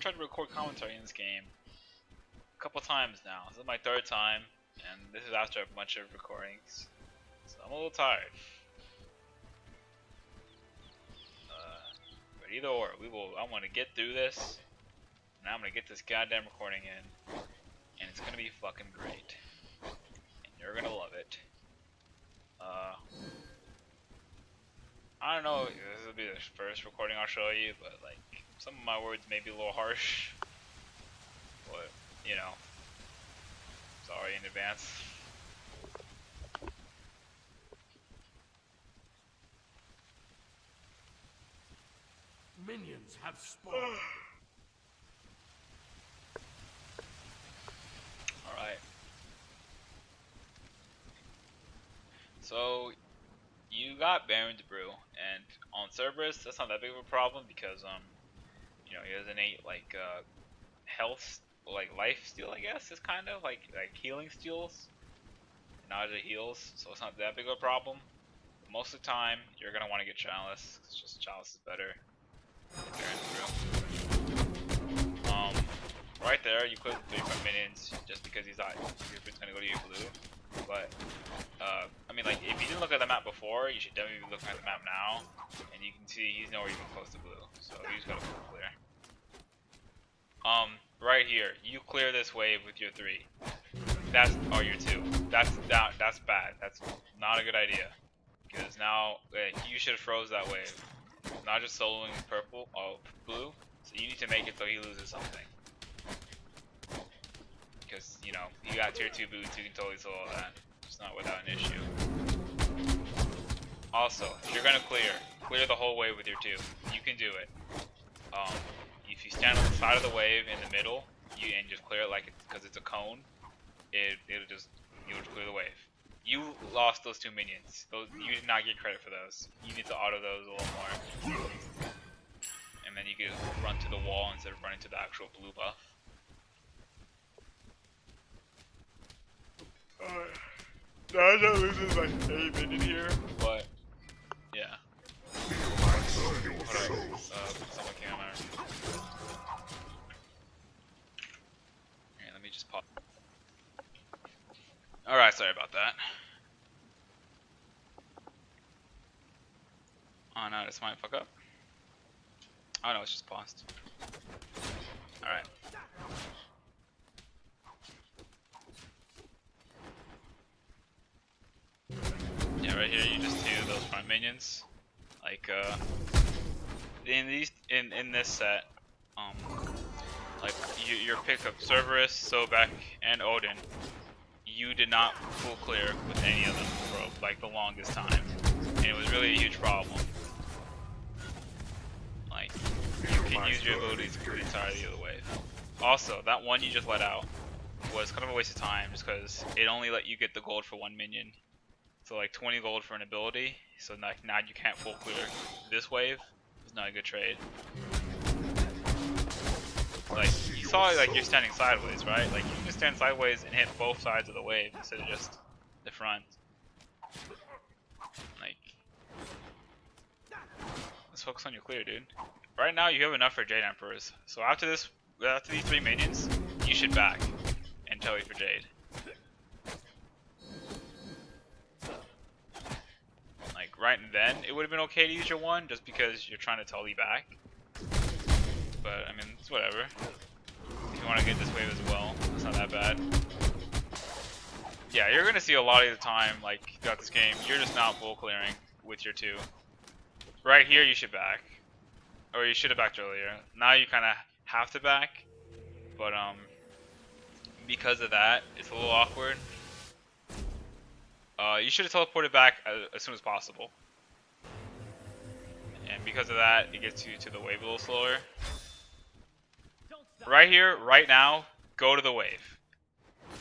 tried to record commentary in this game a couple times now. This is my third time, and this is after a bunch of recordings, so I'm a little tired. But either or, I want to get through this, and I'm gonna get this goddamn recording in, and it's gonna be fucking great, and you're gonna love it. I don't know if this will be the first recording I'll show you, but like some of my words may be a little harsh, but you know, sorry in advance. Minions have spawned. Alright. So you got Baron Brew, and on Cerberus that's not that big of a problem because you know, he has innate like health, like life steal, I guess, is kind of like healing steals. Nausea heals, so it's not that big of a problem. But most of the time you're gonna want to get Chalice. It's just Chalice is better. Right there, you click 3 minions just because he's not. It's gonna go to your blue. But I mean, like, if you didn't look at the map before, you should definitely be looking at the map now, and you can see he's nowhere even close to blue. So you just gotta full clear. Right here, you clear this wave with your 3. That's your 2. That's bad. That's not a good idea because now you should have froze that wave. Not just soloing purple, blue. So you need to make it so he loses something. Because, you know, you got tier 2 boots, you can totally solo that. It's not without an issue. Also, if you're gonna clear the whole wave with your 2. You can do it. If you stand on the side of the wave in the middle, and just clear it like because it's a cone, you'll just clear the wave. You lost those 2 minions. You did not get credit for those. You need to auto those a little more. And then you can run to the wall instead of running to the actual blue buff. Naja loses like a minion here, but yeah. Someone came on. Here, let me just pause. Alright, sorry about that. Oh no, this might fuck up. Oh no, it's just paused. Alright. Yeah, right here you just do those front minions. Like in this set, like your pick of Cerberus, Sobek, and Odin. You did not full clear with any of them for like the longest time, and it was really a huge problem. Like, you can use your abilities to clear the entirety of the wave. Also, that one you just let out was kind of a waste of time just because it only let you get the gold for 1 minion. So like 20 gold for an ability, so now you can't full clear this wave. It's not a good trade. Like, you saw like you're standing sideways, right? Like, you can stand sideways and hit both sides of the wave instead of just the front. Like, let's focus on your clear, dude. Right now you have enough for Jade Emperors. So after these 3 minions, you should back and Telly for Jade. Like, right then it would have been okay to use your 1 just because you're trying to Tully back. But I mean, it's whatever. If you want to get this wave as well, it's not that bad. Yeah, you're gonna see a lot of the time, like throughout this game, you're just not full clearing with your 2. Right here, you should back, or you should have backed earlier. Now you kind of have to back, but because of that, it's a little awkward. You should have teleported back as soon as possible, and because of that, it gets you to the wave a little slower. Right here, right now, go to the wave.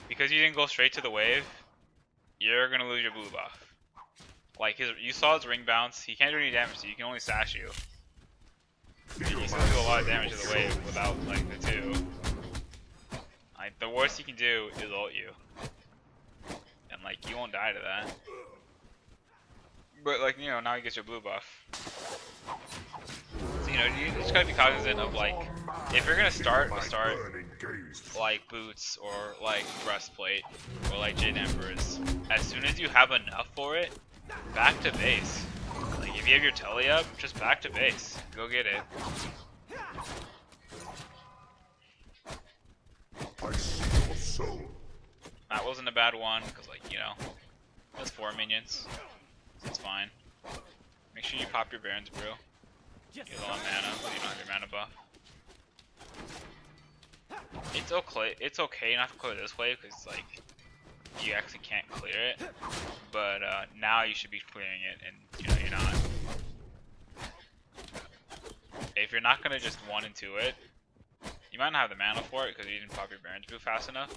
Because you didn't go straight to the wave, you're gonna lose your blue buff. Like, you saw his ring bounce, he can't do any damage to you, he can only sash you. And you still do a lot of damage to the wave without, like, the 2. Like, the worst he can do is ult you. And, like, you won't die to that. But, like, you know, now he gets your blue buff. So you know, you just gotta be cognizant of like, if you're gonna start like boots or like breastplate or like Jade Emperors, as soon as you have enough for it, back to base. Like if you have your telly up, just back to base. Go get it. That wasn't a bad one, because like, you know, that's 4 minions. So it's fine. Make sure you pop your Barons Brew. You're low on mana, but you don't have your mana buff. It's okay not to clear this wave, because like, you actually can't clear it. But now you should be clearing it, and you know, you're not. If you're not gonna just 1 and 2 it, you might not have the mana for it because you didn't pop your Barons Brew fast enough.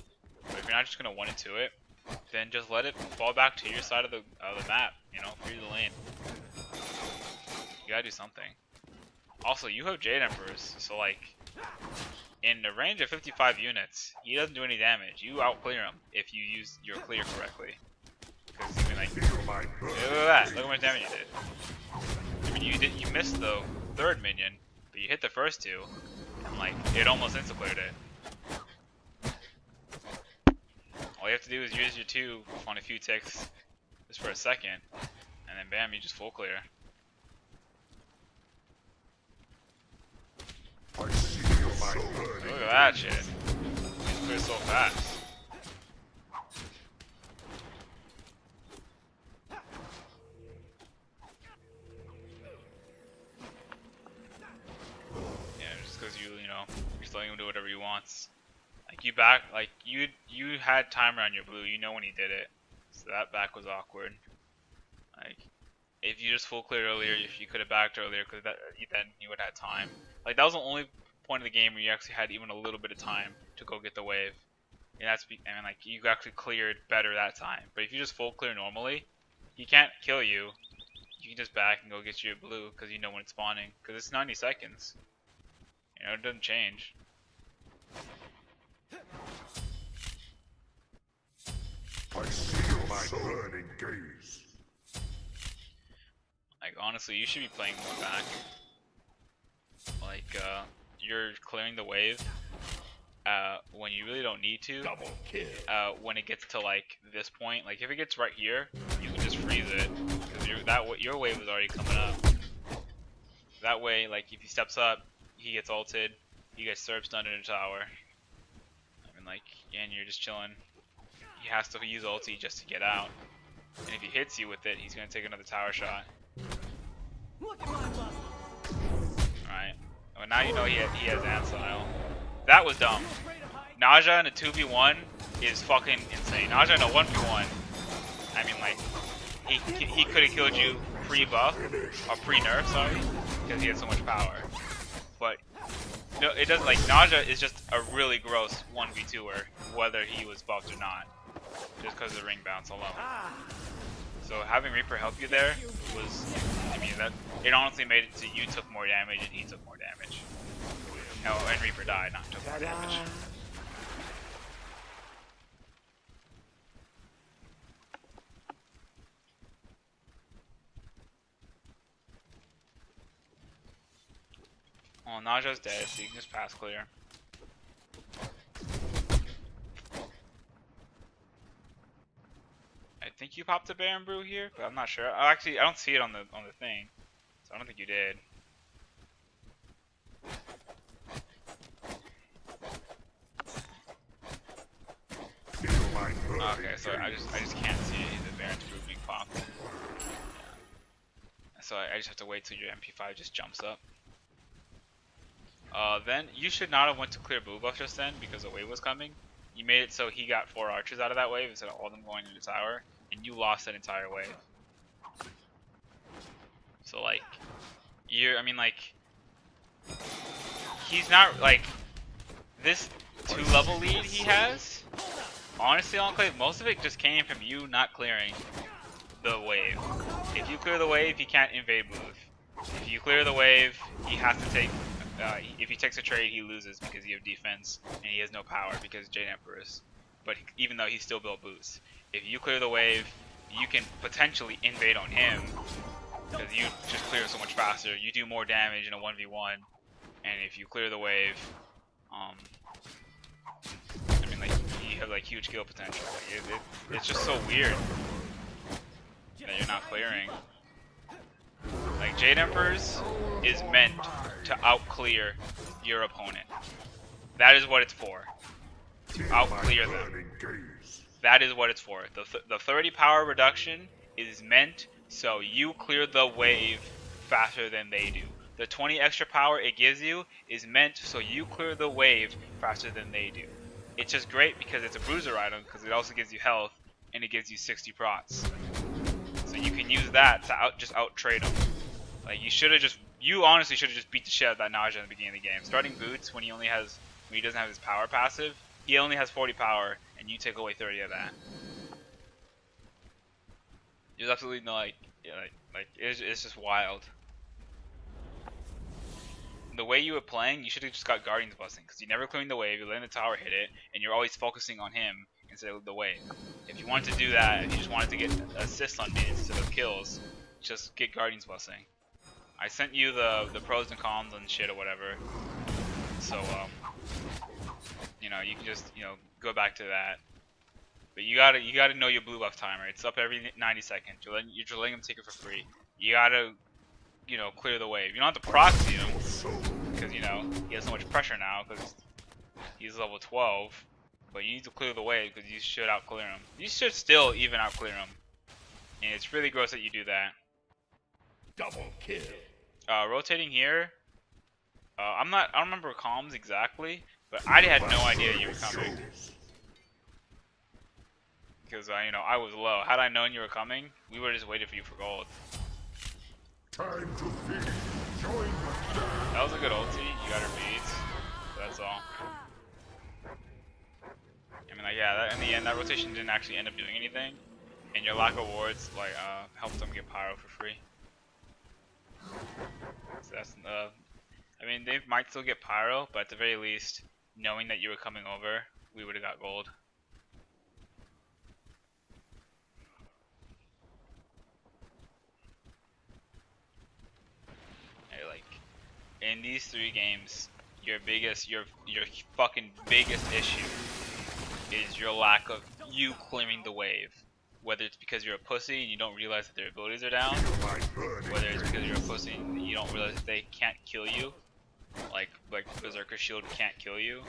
But if you're not just gonna 1 and 2 it, then just let it fall back to your side of the map. You know, free the lane. You gotta do something. Also, you have Jade Emperors, so like, in the range of 55 units, he doesn't do any damage. You out-clear him if you use your clear correctly. Because you can like, look at that! Look how much damage you did. I mean, you missed the 3rd minion, but you hit the first 2, and like, it almost insta-cleared it. All you have to do is use your 2 on a few ticks, just for a second, and then bam, you just full clear. Look at that shit. It's clear so fast. Yeah, just because you know, you're just letting him do whatever he wants. Like you had timer on your blue, you know when he did it. So that back was awkward. Like, if you just full cleared earlier, if you could have backed earlier, because then you would have had time. Like, that was the only point of the game where you actually had even a little bit of time to go get the wave. And that's, I mean, like, you actually cleared better that time. But if you just full clear normally, he can't kill you. You can just back and go get your blue, because you know when it's spawning. Because it's 90 seconds. You know, it doesn't change. I see my burning gaze. Like, honestly, you should be playing more back. Like, you're clearing the wave when you really don't need to. Double kill. When it gets to like this point, like if it gets right here, you can just freeze it because your wave is already coming up. That way, like if he steps up, he gets ulted, he gets Serb stunned in a tower. I mean, like, and you're just chilling. He has to use ulti just to get out, and if he hits you with it, he's gonna take another tower shot. Alright. Well, now you know he has Ansile. That was dumb. Naja in a 2v1 is fucking insane. Naja in a 1v1, I mean, like, he could have killed you pre-buff, or pre-nerf, sorry, because he had so much power. But, no, it doesn't, like, Naja is just a really gross 1v2er, whether he was buffed or not, just because of the ring bounce alone. So having Reaper help you there was, I mean, that it honestly made it so you took more damage and he took more damage. Oh, and Reaper died, not took more damage. Well, Naja's dead, so you can just pass clear. I think you popped a Baron Brew here, but I'm not sure. Oh, actually, I don't see it on the thing, so I don't think you did. Okay, so I just can't see the Baron's Brew being popped. Yeah. So I just have to wait till your MP5 just jumps up. Then you should not have went to clear blue buff just then because the wave was coming. You made it so he got 4 archers out of that wave instead of all of them going into the tower, and you lost that entire wave. So like, I mean, like, he's not like this 2-level lead he has. Honestly, Enclav, most of it just came from you not clearing the wave. If you clear the wave, he can't invade blue. If you clear the wave, he has to take. If he takes a trade, he loses because you have defense and he has no power because Jade Emperors. But even though he still built boosts, if you clear the wave, you can potentially invade on him, because you just clear so much faster. You do more damage in a 1v1, and if you clear the wave, I mean, like, you have like huge kill potential. Like, it's just so weird that you're not clearing. Like, Jade Emperors is meant to out-clear your opponent. That is what it's for. To out-clear them. That is what it's for. The 30 power reduction is meant so you clear the wave faster than they do. The 20 extra power it gives you is meant so you clear the wave faster than they do. It's just great because it's a bruiser item, because it also gives you health, and it gives you 60 procs. So you can use that to just out-trade them. Like, you honestly should have just beat the shit out of that Naja in the beginning of the game. Starting Boots when he doesn't have his power passive, he only has 40 power, and you take away 30 of that. There's absolutely no it's just wild. The way you were playing, you should have just got Guardians busting, because you're never clearing the wave, you're letting the tower hit it, and you're always focusing on him instead of the wave. If you wanted to do that, if you just wanted to get assists on minions instead of kills, just get Guardians busting. I sent you the pros and cons and shit or whatever, so you know, you can just, you know, go back to that. But you gotta know your blue buff timer. It's up every 90 seconds. You're just letting him take it for free. You gotta, you know, clear the wave. You don't have to proxy him, because, you know, he has so much pressure now because he's level 12. But you need to clear the wave because you should out clear him. You should still even out clear him. And it's really gross that you do that. Double kill. Rotating here. I don't remember comms exactly, but I had no idea you were coming. Because you know, I was low. Had I known you were coming, we would have just waited for you for gold. Time to feed. Join the That was a good ulti. You got her beads. That's all. I mean, like, yeah, that, in the end, that rotation didn't actually end up doing anything, and your lack of wards like helped them get pyro for free. So that's I mean, they might still get pyro, but at the very least, knowing that you were coming over, we would have got gold. Like, in these 3 games, your fucking biggest issue is your lack of you clearing the wave. Whether it's because you're a pussy and you don't realize that their abilities are down, whether it's because you're a pussy and you don't realize that they can't kill you, like Berserker Shield can't kill you,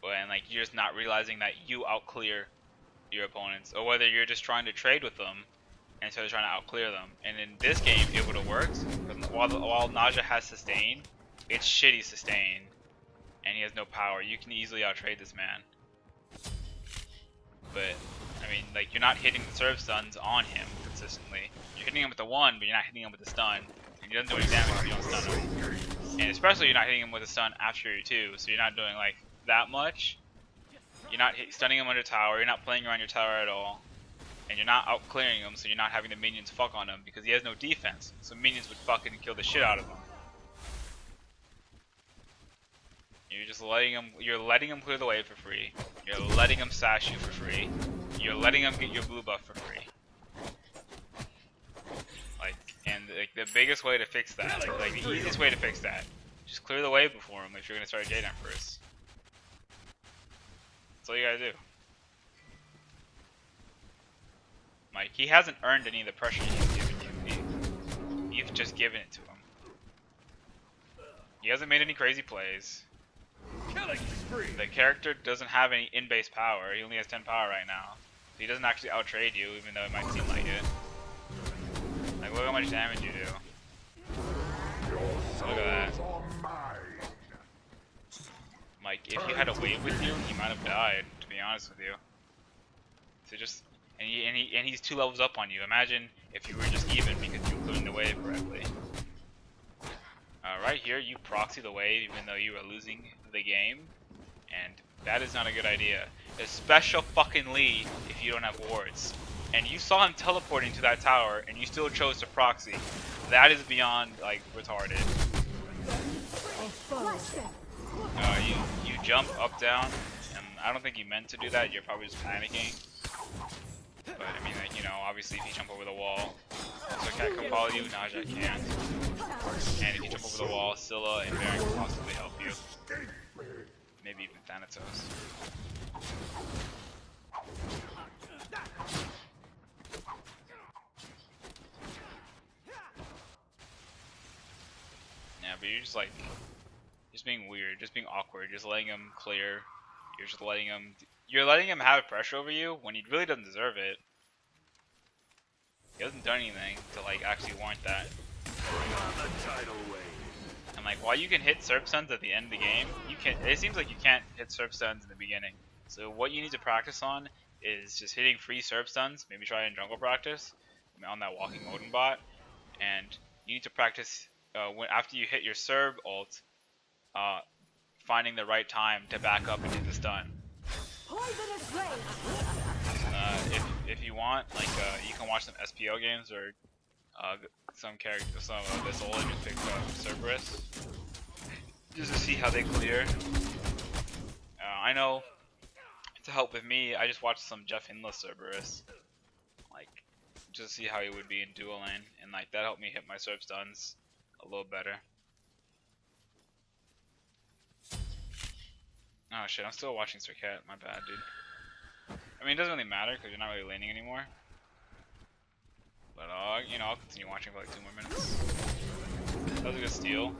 and like you're just not realizing that you outclear your opponents, or whether you're just trying to trade with them instead of trying to outclear them. And in this game, it would have worked. While Naja has sustain, it's shitty sustain, and he has no power. You can easily outtrade this man. But I mean, like, you're not hitting the serve stuns on him consistently. You're hitting him with the 1, but you're not hitting him with the stun. And he doesn't do any damage if you don't stun him. And especially, you're not hitting him with a stun after your 2, so you're not doing like that much. You're not stunning him under tower. You're not playing around your tower at all. And you're not out clearing him, so you're not having the minions fuck on him because he has no defense. So minions would fucking kill the shit out of him. You're just letting him clear the way for free. You're letting him sash you for free. You're letting him get your blue buff for free. Like, and like the biggest way to fix that, like the easiest way to fix that, just clear the wave before him if you're gonna start Jade Emperors. That's all you gotta do. Like, he hasn't earned any of the pressure he's given you. You've just given it to him. He hasn't made any crazy plays. The character doesn't have any in-base power. He only has 10 power right now. So he doesn't actually out-trade you, even though it might seem like it. Like, look how much damage you do. Look at that. Like, if you had a wave with you, he might have died, to be honest with you. So just... And he's 2 levels up on you. Imagine if you were just even because you were clearing the wave correctly. Right here, you proxy the wave even though you are losing the game, and that is not a good idea. Especially fucking Lee if you don't have wards. And you saw him teleporting to that tower, and you still chose to proxy. That is beyond like retarded. You jump up down, and I don't think you meant to do that. You're probably just panicking. But I mean, like, you know, obviously if you jump over the wall, Cat can follow you, Naja can't. And if you jump over the wall, Scylla and Baron can possibly help you. Maybe even Thanatos. Yeah, but you're just like, just being weird, just being awkward, just letting him clear. You're letting him have pressure over you when he really doesn't deserve it. He hasn't done anything to like actually warrant that. And like, while you can hit Serp Stuns at the end of the game, it seems like you can't hit Serp Stuns in the beginning. So what you need to practice on is just hitting free Serp Stuns. Maybe try in jungle practice on that walking Odin bot. And you need to practice after you hit your Serb ult, finding the right time to back up and hit the stun. If you want, like, you can watch some SPO games or some of this old and just pick Cerberus just to see how they clear. I know to help with me, I just watched some Jeff Hinless Cerberus, like, just to see how he would be in dual lane, and like that helped me hit my Serp stuns a little better. Oh shit, I'm still watching Sir Cat. My bad, dude. I mean, it doesn't really matter because you're not really laning anymore. But you know, I'll continue watching for like 2 more minutes. That was a good steal.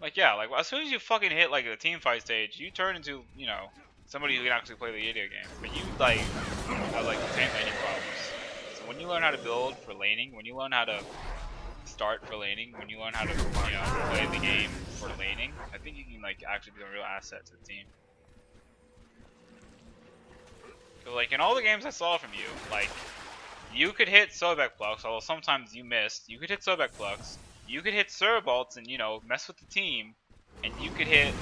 Like, yeah, like as soon as you fucking hit like the team fight stage, you turn into, you know, somebody who can actually play the video game. But you like have like the same laning problems. So when you learn how to build for laning, when you learn how to start for laning, when you learn how to, you know, play the game for laning, I think you can like actually be a real asset to the team. So like in all the games I saw from you, like you could hit Sobek Plux, although sometimes you missed. You could hit Sobek Plux, you could hit Serb ults and, you know, mess with the team, and you could hit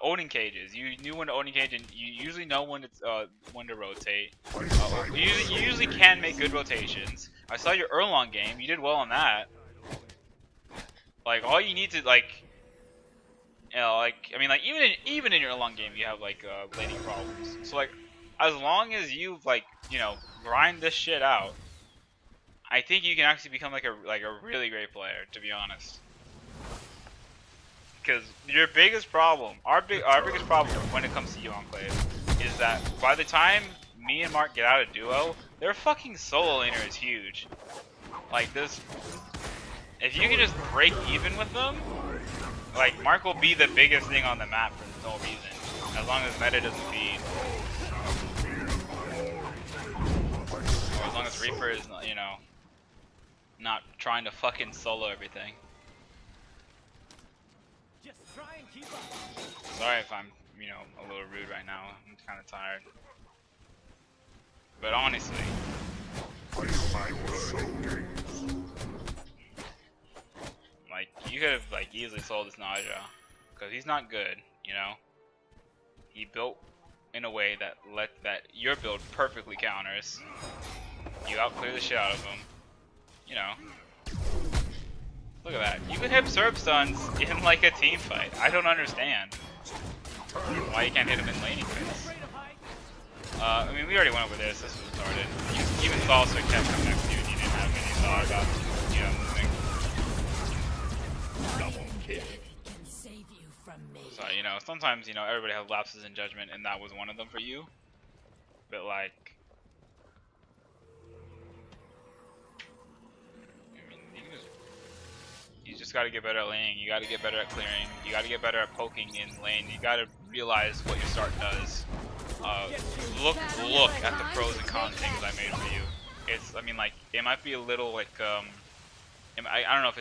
Odin cages. You knew when to Odin cage, and you usually know when to rotate. You usually can make good rotations. I saw your Erlong game. You did well on that. Like all you need to like, you know, like I mean, like even in your Erlong game, you have like laning problems. So like, as long as you like, you know, grind this shit out, I think you can actually become like a really great player, to be honest. Because your biggest problem, our biggest problem when it comes to you, Enclave, is that by the time me and Mark get out of duo, their fucking solo laner is huge. Like this, if you can just break even with them, like Mark will be the biggest thing on the map for no reason, as long as meta doesn't feed, or as long as Reaper is, you know, not trying to fucking solo everything. Sorry if I'm, you know, a little rude right now. I'm kind of tired. But honestly, like you could have like easily sold this Naja, because he's not good, you know. He built in a way that your build perfectly counters. You outclear the shit out of him, you know. Look at that. You could hit Serb stuns in like a team fight. I don't understand why you can't hit him in laning fights. I mean, we already went over this. This was started. You even saw Sir Cat come next to you and you didn't have any thought about, you know, moving. Double kill. So, you know, sometimes, you know, everybody has lapses in judgment, and that was one of them for you. But like, you just gotta get better at laning, you gotta get better at clearing, you gotta get better at poking in lane, you gotta realize what your start does. Look at the pros and cons things I made for you. It's, I mean, like, it might be a little, like, I don't know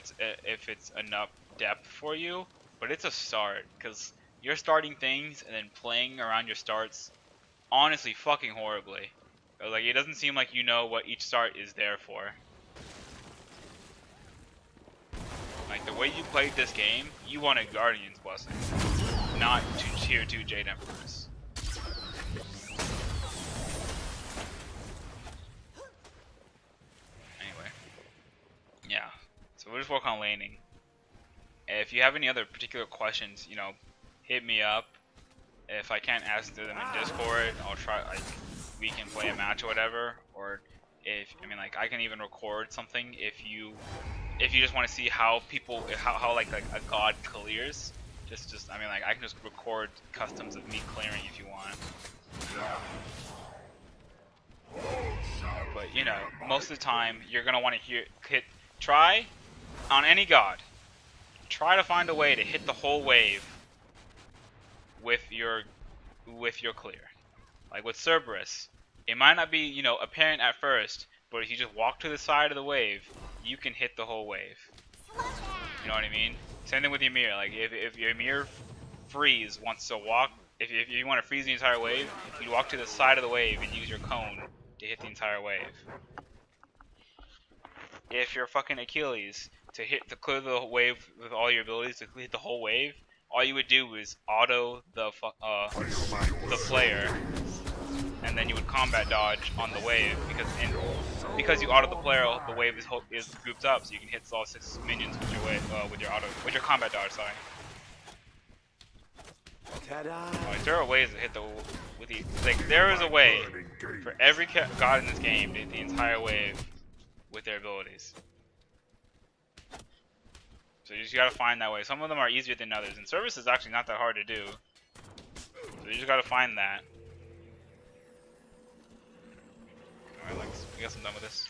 if it's enough depth for you, but it's a start, because you're starting things and then playing around your starts, honestly, fucking horribly. Like, it doesn't seem like you know what each start is there for. Like, the way you played this game, you wanted Guardian's Blessing, not tier 2 Jade Emperors. Anyway. Yeah. So we'll just work on laning. If you have any other particular questions, you know, hit me up. If I can't answer them in Discord, I'll try, like, we can play a match or whatever, or if I mean like I can even record something if you just want to see how people how like a god clears. Just I mean like I can just record customs of me clearing if you want. But you know, most of the time you're gonna want to try on any god. Try to find a way to hit the whole wave with your clear. Like with Cerberus, it might not be, you know, apparent at first, but if you just walk to the side of the wave, you can hit the whole wave. You know what I mean? Same thing with Ymir. Like if your Ymir freeze wants to walk, if you want to freeze the entire wave, you walk to the side of the wave and use your cone to hit the entire wave. If you're fucking Achilles, to clear the wave with all your abilities, to hit the whole wave, all you would do is auto the player, and then you would combat dodge on the wave because you auto the player, the wave is grouped up, so you can hit all 6 minions with your wave with your combat dodge. Sorry. Like, there are ways to hit there is a way for every god in this game to hit the entire wave with their abilities. So you just gotta find that way. Some of them are easier than others, and service is actually not that hard to do. So you just gotta find that. Alright, I guess I'm done with this.